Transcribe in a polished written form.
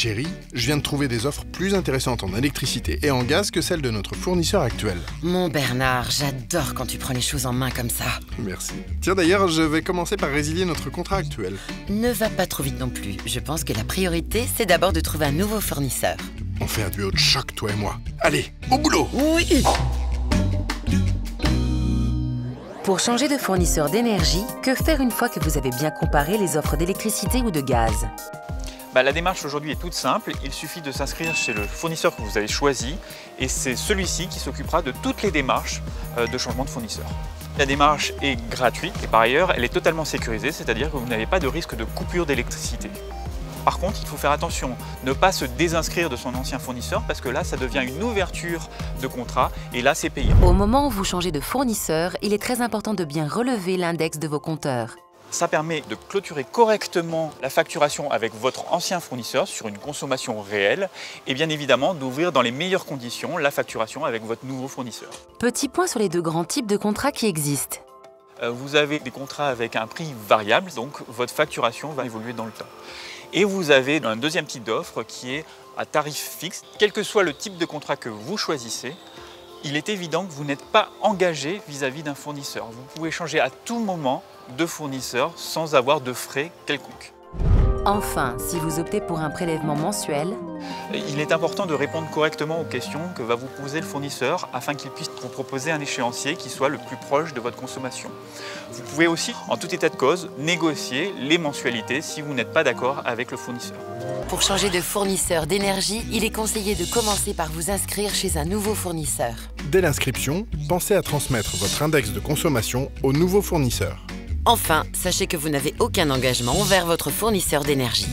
Chérie, je viens de trouver des offres plus intéressantes en électricité et en gaz que celles de notre fournisseur actuel. Mon Bernard, j'adore quand tu prends les choses en main comme ça. Merci. Tiens d'ailleurs, je vais commencer par résilier notre contrat actuel. Ne va pas trop vite non plus. Je pense que la priorité, c'est d'abord de trouver un nouveau fournisseur. On fait un duo de choc, toi et moi. Allez, au boulot! Oui! Pour changer de fournisseur d'énergie, que faire une fois que vous avez bien comparé les offres d'électricité ou de gaz? La démarche aujourd'hui est toute simple, il suffit de s'inscrire chez le fournisseur que vous avez choisi et c'est celui-ci qui s'occupera de toutes les démarches de changement de fournisseur. La démarche est gratuite et par ailleurs elle est totalement sécurisée, c'est-à-dire que vous n'avez pas de risque de coupure d'électricité. Par contre, il faut faire attention, ne pas se désinscrire de son ancien fournisseur parce que là, ça devient une ouverture de contrat et là, c'est payant. Au moment où vous changez de fournisseur, il est très important de bien relever l'index de vos compteurs. Ça permet de clôturer correctement la facturation avec votre ancien fournisseur sur une consommation réelle et bien évidemment d'ouvrir dans les meilleures conditions la facturation avec votre nouveau fournisseur. Petit point sur les deux grands types de contrats qui existent. Vous avez des contrats avec un prix variable, donc votre facturation va évoluer dans le temps. Et vous avez un deuxième type d'offre qui est à tarif fixe. Quel que soit le type de contrat que vous choisissez, il est évident que vous n'êtes pas engagé vis-à-vis d'un fournisseur. Vous pouvez changer à tout moment de fournisseur sans avoir de frais quelconques. Enfin, si vous optez pour un prélèvement mensuel, il est important de répondre correctement aux questions que va vous poser le fournisseur afin qu'il puisse vous proposer un échéancier qui soit le plus proche de votre consommation. Vous pouvez aussi, en tout état de cause, négocier les mensualités si vous n'êtes pas d'accord avec le fournisseur. Pour changer de fournisseur d'énergie, il est conseillé de commencer par vous inscrire chez un nouveau fournisseur. Dès l'inscription, pensez à transmettre votre index de consommation au nouveau fournisseur. Enfin, sachez que vous n'avez aucun engagement envers votre fournisseur d'énergie.